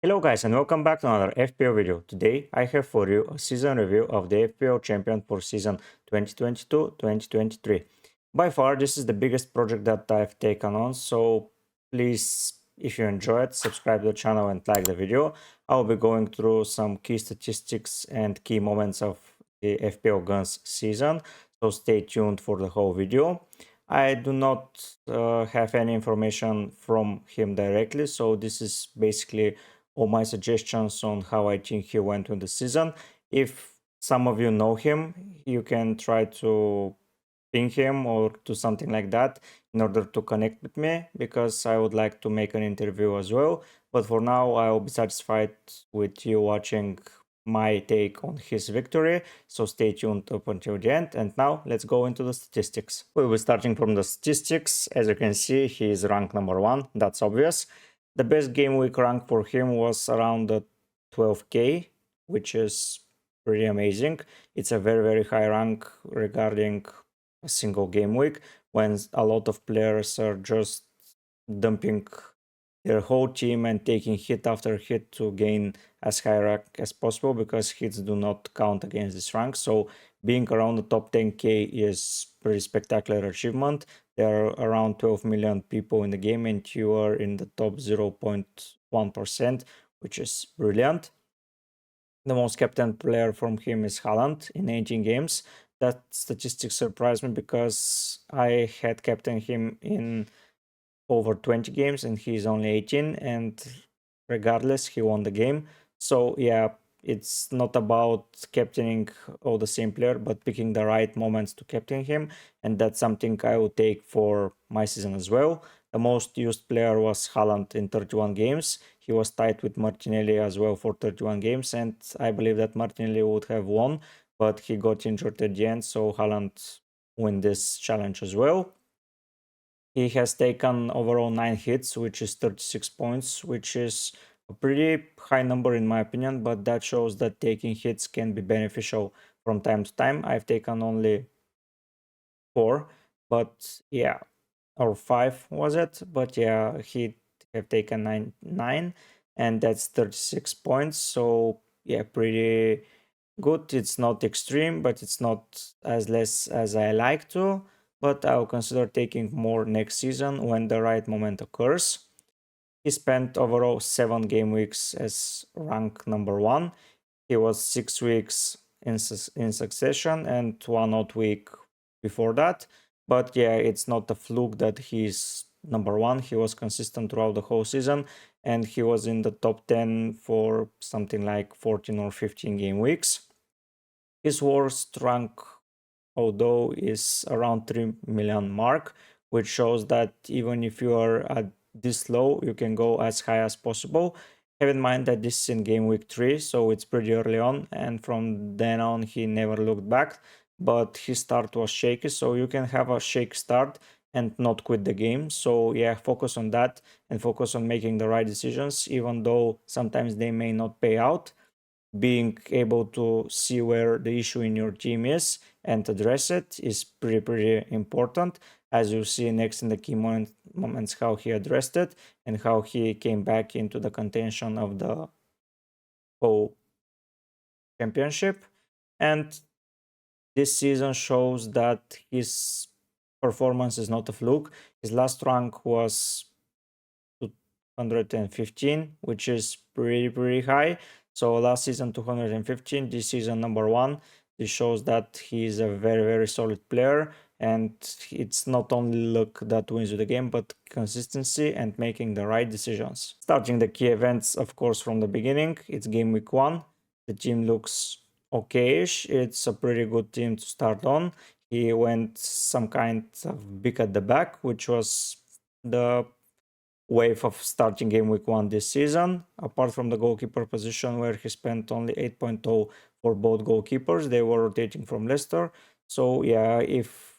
Hello guys and welcome back to another FPL video. Today I have for you a season review of the FPL champion for season 2022-2023. By far this is the biggest project that I've taken on, so please, if you enjoy it, subscribe to the channel and like the video. I'll be going through some key statistics and key moments of the FPL Guns season, so stay tuned for the whole video. I do not have any information from him directly, so this is basically all my suggestions on how I think he went in the season. If some of you know him, you can try to ping him or do something like that in order to connect with me, because I would like to make an interview as well. But for now, I will be satisfied with you watching my take on his victory. So stay tuned up until the end. And now let's go into the statistics. We'll be starting from the statistics. As you can see, he is ranked number 1. That's obvious. The best game week rank for him was around the 12k, which is pretty amazing. It's a very high rank regarding a single game week, when a lot of players are just dumping their whole team and taking hit after hit to gain as high rank as possible, because hits do not count against this rank. So being around the top 10k is pretty spectacular achievement. There are around 12 million people in the game and you are in the top 0.1%, which is brilliant. The most captain player from him is Haaland in 18 games. That statistic surprised me because I had captained him in over 20 games and he's only 18, and regardless he won the game. So yeah, it's not about captaining all the same player, but picking the right moments to captain him, and that's something I will take for my season as well. The most used player was Haaland in 31 games. He was tied with Martinelli as well for 31 games, and I believe that Martinelli would have won, but he got injured at the end, so Haaland win this challenge as well. He has taken overall 9 hits, which is 36 points, which is a pretty high number in my opinion, but that shows that taking hits can be beneficial from time to time. I've taken only 4, but yeah, or 5 was it? But yeah, he have taken 9, and that's 36 points. So yeah, pretty good. It's not extreme, but it's not as less as I like to. But I'll consider taking more next season when the right moment occurs. He spent overall 7 game weeks as rank number 1. He was 6 weeks in succession and 1 odd week before that. But yeah, it's not a fluke that he's number 1. He was consistent throughout the whole season and he was in the top 10 for something like 14 or 15 game weeks. His worst rank, although, is around 3 million mark, which shows that even if you are at this low, you can go as high as possible. Have in mind that this is in game week 3, so it's pretty early on, and from then on he never looked back, but his start was shaky, so you can have a shake start and not quit the game. So yeah, focus on that and focus on making the right decisions, even though sometimes they may not pay out. Being able to see where the issue in your team is and address it is pretty important, as you see next in the key moments how he addressed it and how he came back into the contention of the whole championship. And this season shows that his performance is not a fluke. His last rank was 215, which is pretty high. So last season 215, this season number 1. This shows that he is a very solid player, and it's not only luck that wins you the game, but consistency and making the right decisions. Starting the key events, of course, from the beginning, it's game week 1. The team looks okayish. It's a pretty good team to start on. He went some kind of big at the back, which was the wave of starting game week 1 this season. Apart from the goalkeeper position, where he spent only 8.0 for both goalkeepers, they were rotating from Leicester. So yeah, if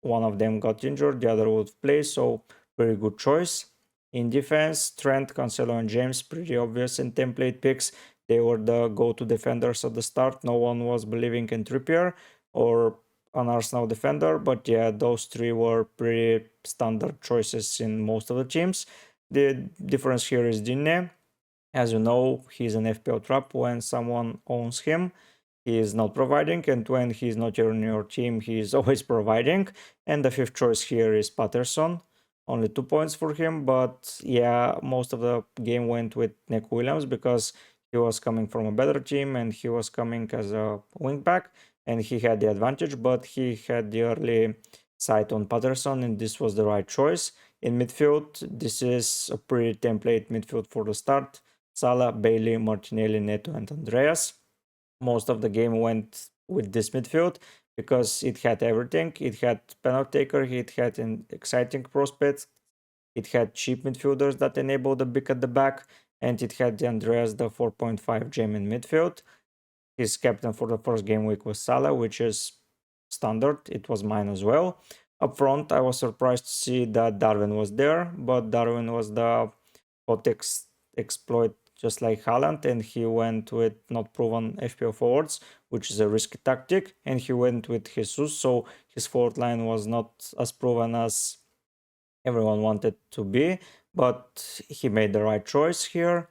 one of them got injured, the other would play. So very good choice. In defense, Trent, Cancelo, and James, pretty obvious in template picks. They were the go-to defenders at the start. No one was believing in Trippier or an Arsenal defender, but yeah, those 3 were pretty standard choices in most of the teams. The difference here is Digne. As you know, he's an FPL trap. When someone owns him, he is not providing, and when he's not on your team, he is always providing. And the fifth choice here is Patterson. Only 2 points for him, but yeah, most of the game went with Nick Williams because he was coming from a better team and he was coming as a wingback and he had the advantage, but he had the early sight on Patterson and this was the right choice. In midfield, this is a pretty template midfield for the start. Salah, Bailey, Martinelli, Neto, and Andreas. Most of the game went with this midfield because it had everything. It had penalty taker, it had an exciting prospect, it had cheap midfielders that enabled the big at the back, and it had the Andreas, the 4.5 gem in midfield. His captain for the first game week was Salah, which is standard. It was mine as well. Up front, I was surprised to see that Darwin was there, but Darwin was the hot exploit just like Haaland, and he went with not proven FPL forwards, which is a risky tactic, and he went with Jesus, so his forward line was not as proven as everyone wanted to be, but he made the right choice here.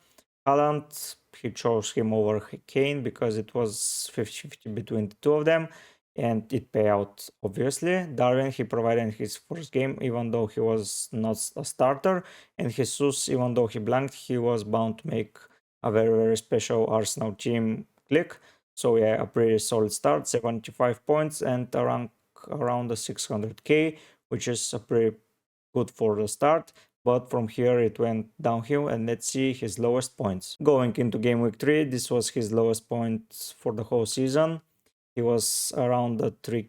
Haaland, he chose him over Kane because it was 50-50 between the two of them, and it paid out obviously. Darwin, he provided his first game, even though he was not a starter, and Jesus, even though he blanked, he was bound to make a very, very special Arsenal team click. So yeah, a pretty solid start, 75 points and a rank around the 600k, which is a pretty good for the start, but from here it went downhill and let's see his lowest points. Going into game week 3, this was his lowest points for the whole season. He was around the 3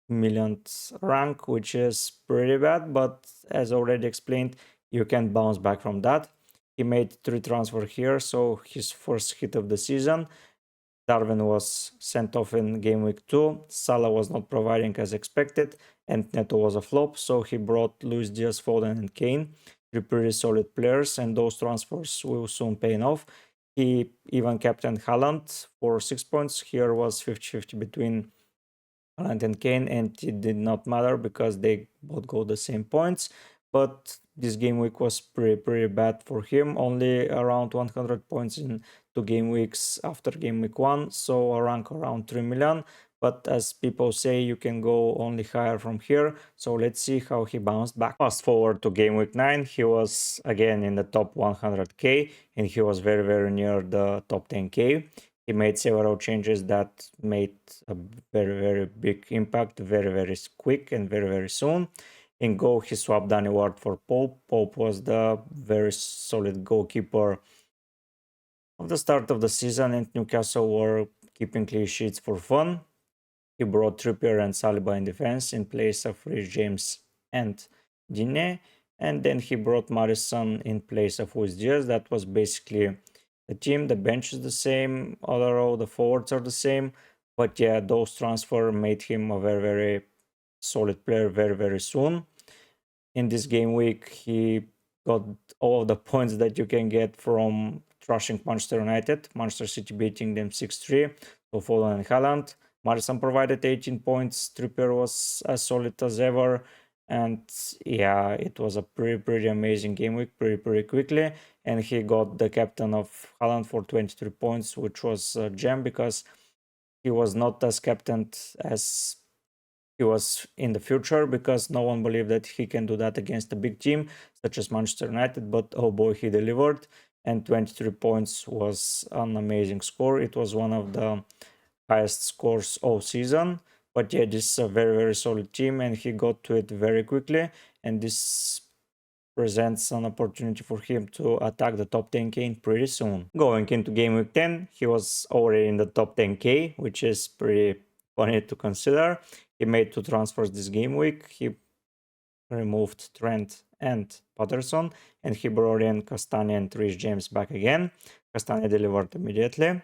millionth rank, which is pretty bad, but as already explained, you can bounce back from that. He made 3 transfers here, so his first hit of the season. Darwin was sent off in game week 2. Salah was not providing as expected, and Neto was a flop, so he brought Luis Diaz, Foden, and Kane. Three pretty solid players, and those transfers will soon pay off. He even captained Haaland for 6 points. Here was 50-50 between Haaland and Kane, and it did not matter because they both got the same points. But this game week was pretty bad for him. Only around 100 points in 2 game weeks after game week 1, so a rank around 3 million. But as people say, you can go only higher from here. So let's see how he bounced back. Fast forward to game week 9, he was again in the top 100k and he was very near the top 10k. He made several changes that made a very big impact very quick and very soon. In goal, he swapped Danny Ward for Pope. Pope was the very solid goalkeeper of the start of the season, and Newcastle were keeping clean sheets for fun. He brought Trippier and Saliba in defense in place of Rhys James and Digne, and then he brought Maddison in place of Luis Diaz. That was basically the team. The bench is the same, although the forwards are the same. But yeah, those transfer made him a very solid player very soon. In this game week, he got all of the points that you can get from thrashing Manchester United. Manchester City beating them 6-3. So Foden and Haaland. Maddison provided 18 points. Trippier was as solid as ever. And yeah, it was a pretty amazing game week, pretty quickly. And he got the captain of Haaland for 23 points, which was a gem because he was not as captain as he was in the future, because no one believed that he can do that against a big team such as Manchester United. But oh boy, he delivered. And 23 points was an amazing score. It was one of the highest scores all season. But yeah, this is a very solid team, and he got to it very quickly. And this presents an opportunity for him to attack the top 10k pretty soon. Going into game week 10, he was already in the top 10k, which is pretty funny to consider. He made 2 transfers this game week. He removed Trent and Patterson, and he brought in Castagna and Rhys James back again. Castagna delivered immediately.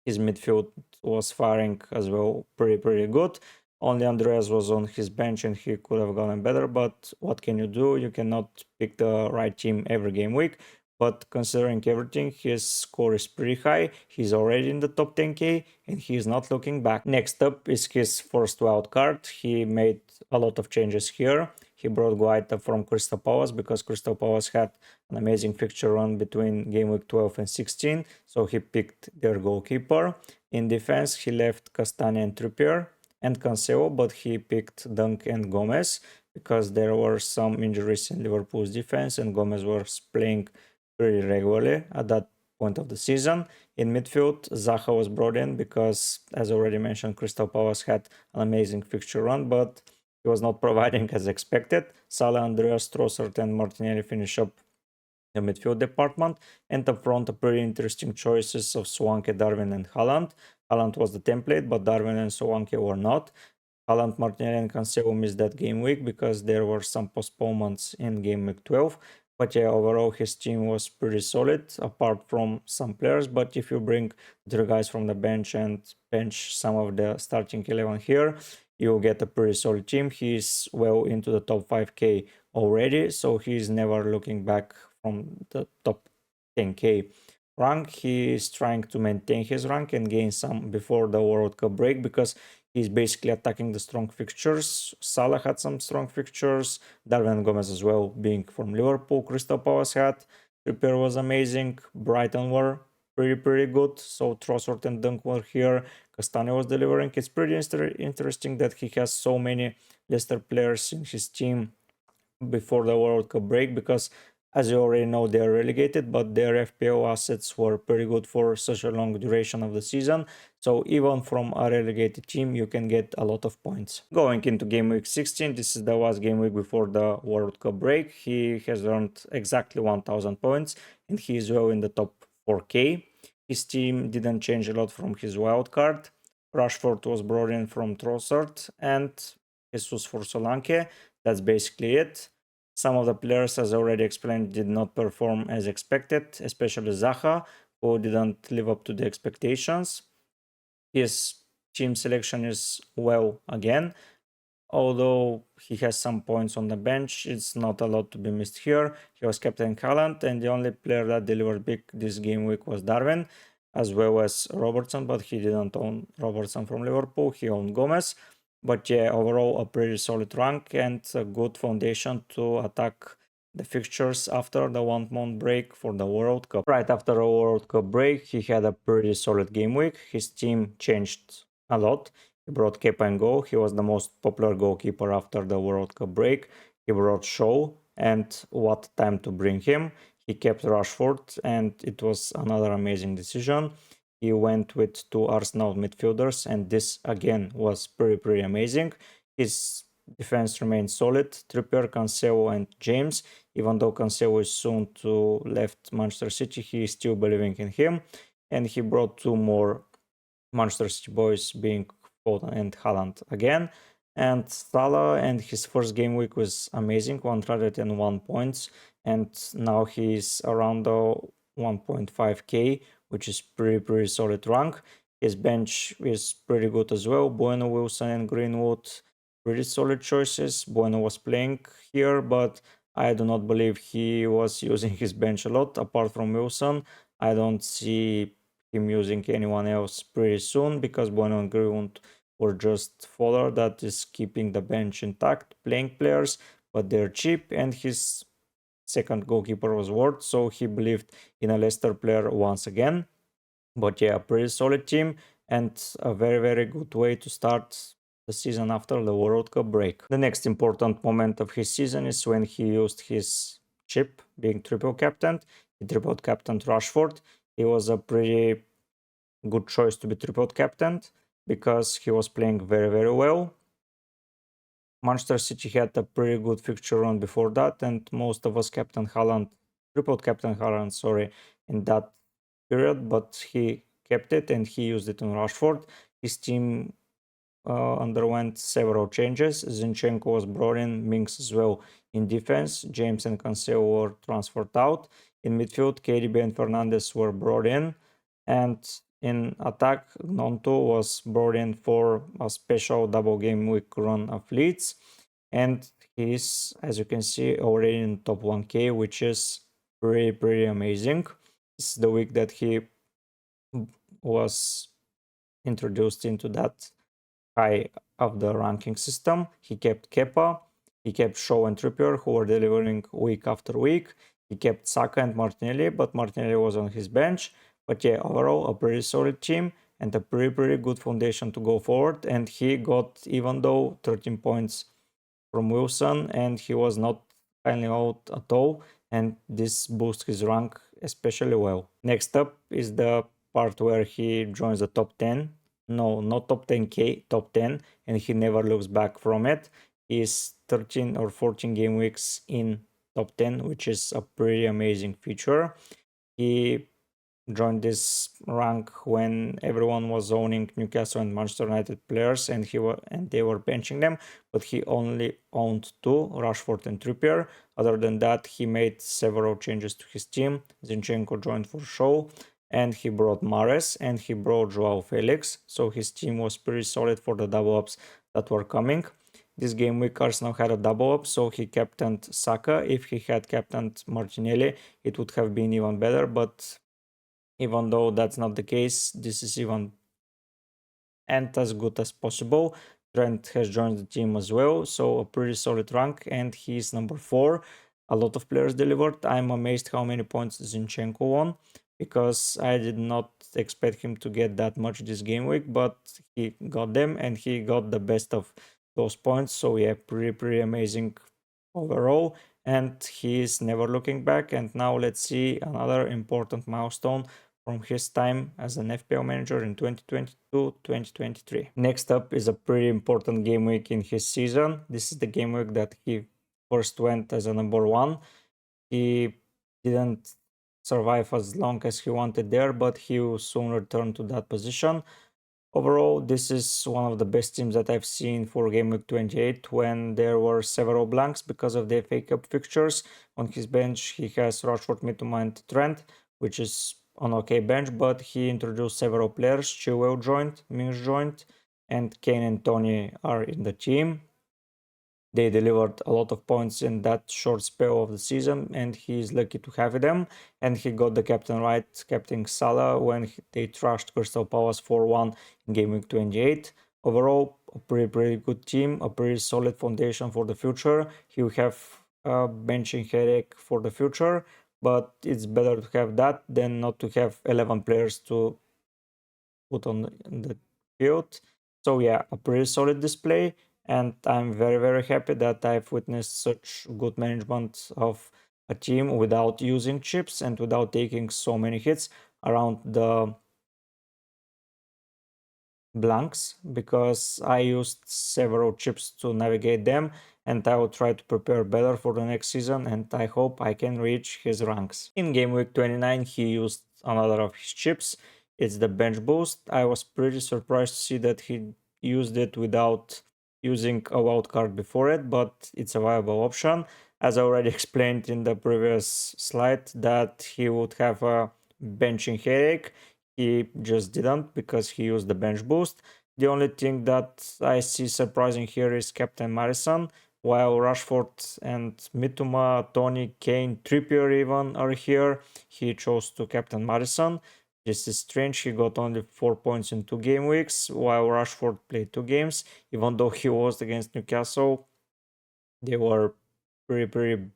His midfield was firing as well pretty good. Only Andreas was on his bench and he could have gotten better, but what can you do? You cannot pick the right team every game week. But considering everything, his score is pretty high. He's already in the top 10k and he's not looking back. Next up is his first wild card. He made a lot of changes here. He he brought Guaita from Crystal Palace because Crystal Palace had an amazing fixture run between game week 12 and 16, so he picked their goalkeeper. In defense, he left Castagna and Trippier and Cancelo, but he picked Dunk and Gomez because there were some injuries in Liverpool's defense and Gomez was playing pretty regularly at that point of the season. In midfield, Zaha was brought in because, as already mentioned, Crystal Palace had an amazing fixture run, but he was not providing as expected. Salah, Andreas, Trossard, and Martinelli finish up the midfield department, and up front, a pretty interesting choices of Solanke, Darwin, and Haaland. Haaland was the template, but Darwin and Solanke were not. Haaland, Martinelli, and Cancelo missed that game week because there were some postponements in game week 12. But yeah, overall, his team was pretty solid, apart from some players. But if you bring the guys from the bench and bench some of the starting 11 here, you get a pretty solid team. He's well into the top 5K already, so he's never looking back from the top 10K rank. He is trying to maintain his rank and gain some before the World Cup break because he's basically attacking the strong fixtures. Salah had some strong fixtures, Darwin Gomez as well, being from Liverpool. Crystal Palace had, Trippier was amazing, Brighton were pretty good, so Trossard and Dunk were here, Castagna was delivering. It's pretty interesting that he has so many Leicester players in his team before the World Cup break because, as you already know, they are relegated, but their FPL assets were pretty good for such a long duration of the season. So even from a relegated team, you can get a lot of points. Going into game week 16, this is the last game week before the World Cup break. He has earned exactly 1000 points and he is well in the top 4K. His team didn't change a lot from his wild card. Rashford was brought in from Trossard and Jesus for Solanke. That's basically it. Some of the players, as already explained, did not perform as expected, especially Zaha, who didn't live up to the expectations. His team selection is well again, although he has some points on the bench. It's not a lot to be missed here. He was captain Haaland, and the only player that delivered big this game week was Darwin, as well as Robertson, but he didn't own Robertson from Liverpool. He owned Gomez. But yeah, overall, a pretty solid rank and a good foundation to attack the fixtures after the 1 month break for the World Cup. Right after the World Cup break, he had a pretty solid game week. His team changed a lot. He brought Kepa and Go. He was the most popular goalkeeper after the World Cup break. He brought Shaw, and what time to bring him. He kept Rashford, and it was another amazing decision. He went with two Arsenal midfielders, and this again was pretty amazing. His defense remained solid. Trippier, Cancelo, and James. Even though Cancelo is soon to left Manchester City, he is still believing in him. And he brought two more Manchester City boys, being Foden and Haaland again. And Salah and his first game week was amazing, 101 points. And now he's around the 1.5k, which is pretty solid rank. His bench is pretty good as well. Bueno, Wilson, and Greenwood, pretty solid choices. Bueno was playing here, but I do not believe he was using his bench a lot. Apart from Wilson, I don't see him using anyone else pretty soon because Bueno and Greenwood were just fodder that is keeping the bench intact, playing players, but they're cheap, and his second goalkeeper was Ward, so he believed in a Leicester player once again. But yeah, pretty solid team and a very good way to start the season after the World Cup break. The next important moment of his season is when he used his chip, being triple captained. He triple captained Rashford. He was a pretty good choice to be triple captained because he was playing very well. Manchester City had a pretty good fixture run before that, and most of us captain Haaland, triple captain Haaland, sorry, in that period, but he kept it and he used it on Rashford. His team underwent several changes. Zinchenko was brought in, Minks as well in defense. James and Cancelo were transferred out. In midfield, KDB and Fernandes were brought in, and in attack, Gnonto was brought in for a special double game week run of Leeds, and he's, as you can see, already in top 1k, which is pretty amazing. This is the week that he was introduced into that high of the ranking system. He kept Kepa. He kept Shaw and Trippier, who were delivering week after week. He kept Saka and Martinelli, but Martinelli was on his bench. But yeah, overall, a pretty solid team and a pretty good foundation to go forward. And he got, even though 13 points from Wilson, and he was not failing out at all. And this boosts his rank especially well. Next up is the part where he joins the top 10. No, not top 10k, top 10, and he never looks back from it. He's 13 or 14 game weeks in top 10, which is a pretty amazing feature. He joined this rank when everyone was owning Newcastle and Manchester United players, and they were benching them, but he only owned two, Rashford and Trippier. Other than that, he made several changes to his team. Zinchenko joined for show, and he brought Mahrez, and he brought Joao Felix, so his team was pretty solid for the double ups that were coming. This game week Arsenal had a double up, so he captained Saka. If he had captained Martinelli, it would have been even better, but even though that's not the case, this is even and as good as possible. Trent has joined the team as well, so a pretty solid rank, and he's number 4. A lot of players delivered. I'm amazed how many points Zinchenko won, because I did not expect him to get that much this game week, but he got them, and he got the best of those points. So yeah, pretty amazing overall, and he is never looking back. And now let's see another important milestone from his time as an FPL manager in 2022-2023. Next up is a pretty important game week in his season. This is the game week that he first went as a number 1. He didn't survive as long as he wanted there, but he will soon return to that position. Overall, this is one of the best teams that I've seen for Game Week 28, when there were several blanks because of the FA Cup fixtures. On his bench, he has Rashford, Mitoma, and Trent, which is an okay bench, but he introduced several players. Chilwell joined, Mings joined, and Kane and Tony are in the team. They delivered a lot of points in that short spell of the season, and he's lucky to have them. And he got the captain right, captain Salah, when they trashed Crystal Palace 4-1 in Game Week 28. Overall, a pretty good team, a pretty solid foundation for the future. He'll have a benching headache for the future, but it's better to have that than not to have 11 players to put on the field. So yeah, a pretty solid display, and I'm very happy that I've witnessed such good management of a team without using chips and without taking so many hits around the blanks, because I used several chips to navigate them, and I will try to prepare better for the next season, and I hope I can reach his ranks. In game week 29 he used another of his chips. It's the bench boost. I was pretty surprised to see that he used it without using a wild card before it, but it's a viable option. As I already explained in the previous slide, that he would have a benching headache. He just didn't, because he used the bench boost. The only thing that I see surprising here is Captain Madison. While Rashford and Mitoma, Tony, Kane, Trippier even are here, he chose to Captain Madison. This is strange. He got only 4 points in 2 game weeks, while Rashford played 2 games. Even though he was against Newcastle, they were pretty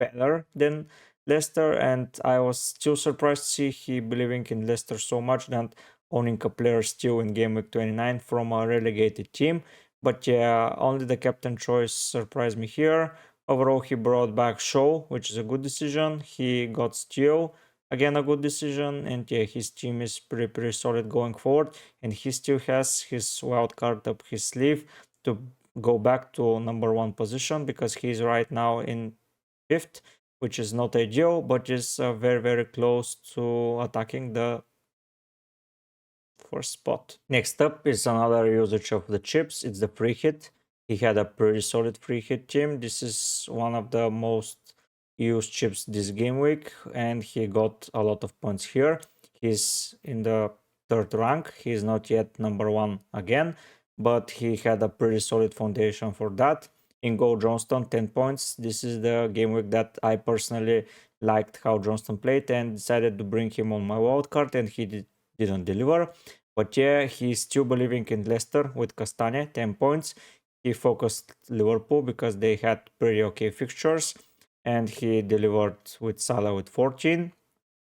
better than Leicester, and I was still surprised to see he believing in Leicester so much that owning a player still in game week 29 from a relegated team. But yeah, only the captain choice surprised me here. Overall, he brought back Shaw, which is a good decision. He got Steele, again a good decision, and yeah, his team is pretty solid going forward, and he still has his wild card up his sleeve to go back to number 1 position, because he's right now in 5th, which is not ideal, but is very close to attacking the first spot. Next up is another usage of the chips. It's the free hit. He had a pretty solid free hit team. This is one of the most used chips this game week, and he got a lot of points here. He's in the 3rd rank. He's not yet number 1 again, but he had a pretty solid foundation for that. In goal, Johnston, 10 points. This is the game week that I personally liked how Johnston played, and decided to bring him on my wildcard, and he didn't deliver. But yeah, he's still believing in Leicester with Castagne, 10 points. he focused Liverpool because they had pretty okay fixtures, and he delivered with Salah with 14.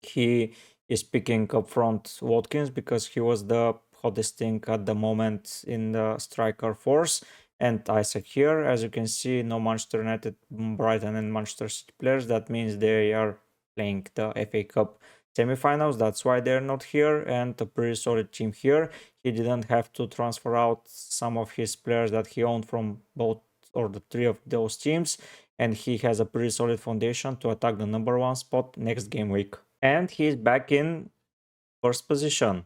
He is picking up front Watkins because he was the hottest thing at the moment in the striker force. And Isaac here, as you can see, no Manchester United, Brighton, and Manchester City players. That means they are playing the FA Cup semifinals. That's why they're not here. And a pretty solid team here. He didn't have to transfer out some of his players that he owned from both or the three of those teams. And he has a pretty solid foundation to attack the number one spot next game week. And he's back in first position.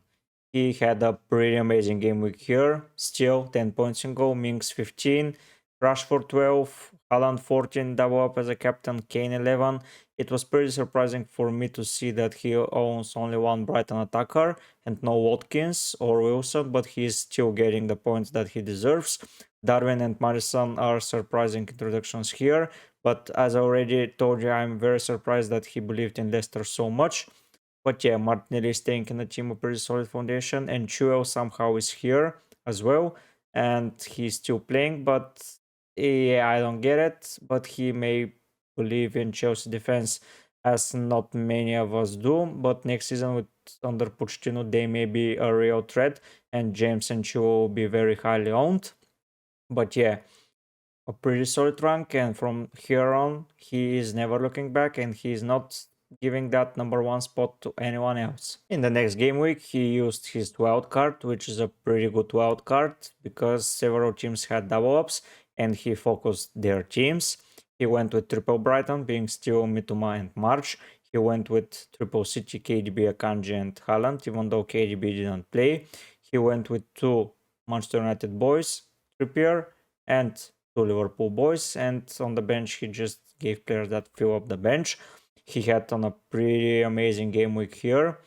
He had a pretty amazing game week here. Still 10 points in goal, Minks 15, Rashford 12, Haaland 14, double up as a captain, Kane 11. It was pretty surprising for me to see that he owns only one Brighton attacker and no Watkins or Wilson, but he's still getting the points that he deserves. Darwin and Madison are surprising introductions here, but as I already told you, I'm very surprised that he believed in Leicester so much. But yeah, Martinelli is staying in the team a pretty solid foundation, and Chilwell somehow is here as well, and he's still playing. But yeah, I don't get it. But he may believe in Chelsea defense, as not many of us do. But next season with under Pochettino, they may be a real threat, and James and Chilwell will be very highly owned. But yeah, a pretty solid rank, and from here on he is never looking back, and he is not giving that number one spot to anyone else. In the next game week he used his wild card, which is a pretty good wild card because several teams had double ups and he focused their teams. He went with triple Brighton being still Mitoma and March. He went with triple City, KDB, Akanji and Haaland, even though KDB didn't play. He went with two Manchester United boys, Trippier and two Liverpool boys, and on the bench he just gave players that fill up the bench. He had on a pretty amazing game week here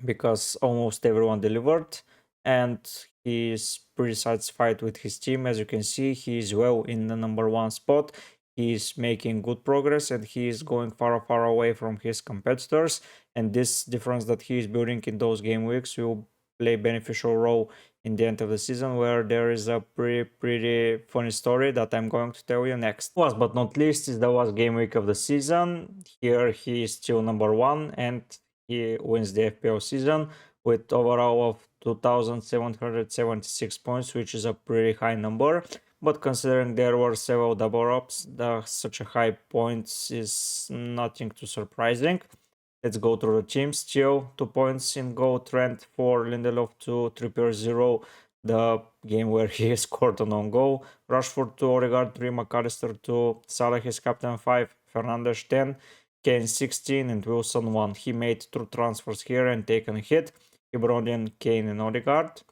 because almost everyone delivered, and he's pretty satisfied with his team. As you can see, he is well in the number one spot. He's making good progress and he is going far away from his competitors, and this difference that he is building in those game weeks will play beneficial role in the end of the season, where there is a pretty funny story that I'm going to tell you next. Last but not least is the last game week of the season. Here he is still number one and he wins the FPL season with overall of 2,776 points, which is a pretty high number. But considering there were several double ups, such a high points is nothing too surprising. Let's go through the teams. Still 2 points in goal. Trent 4, Lindelof 2, Trippier 0. The game where he scored an own goal. Rashford 2, Odegaard 3, McAllister 2, Salah his captain 5, Fernandes 10, Kane 16, and Wilson 1. He made 2 transfers here and taken a hit. He brought in Kane and Odegaard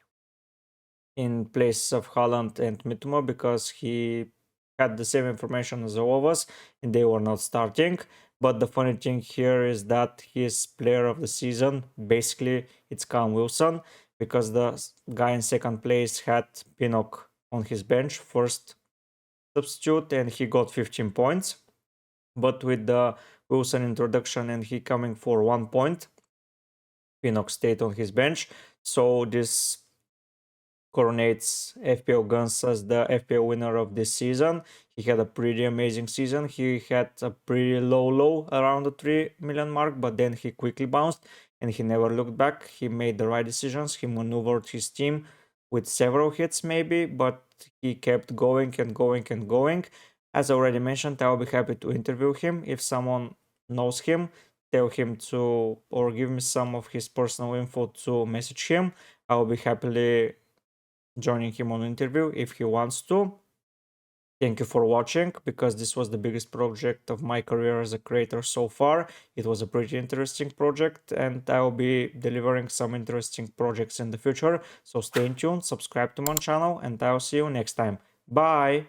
in place of Haaland and Mitoma because he had the same information as all of us and they were not starting. But the funny thing here is that his player of the season, basically, it's Callum Wilson, because the guy in second place had Pinnock on his bench, first substitute, and he got 15 points. But with the Wilson introduction and he coming for 1 point, Pinnock stayed on his bench. So this coronates FPL Guns as the FPL winner of this season. He had a pretty amazing season. He had a pretty low around the 3 million mark, but then he quickly bounced and he never looked back. He made the right decisions. He maneuvered his team with several hits maybe, but he kept going and going. As I already mentioned, I'll be happy to interview him. If someone knows him, tell him to, or give me some of his personal info to message him. I'll be happily joining him on interview if he wants to. Thank you for watching, because this was the biggest project of my career as a creator so far. It was a pretty interesting project and I will be delivering some interesting projects in the future. So stay tuned, subscribe to my channel, and I'll see you next time. Bye!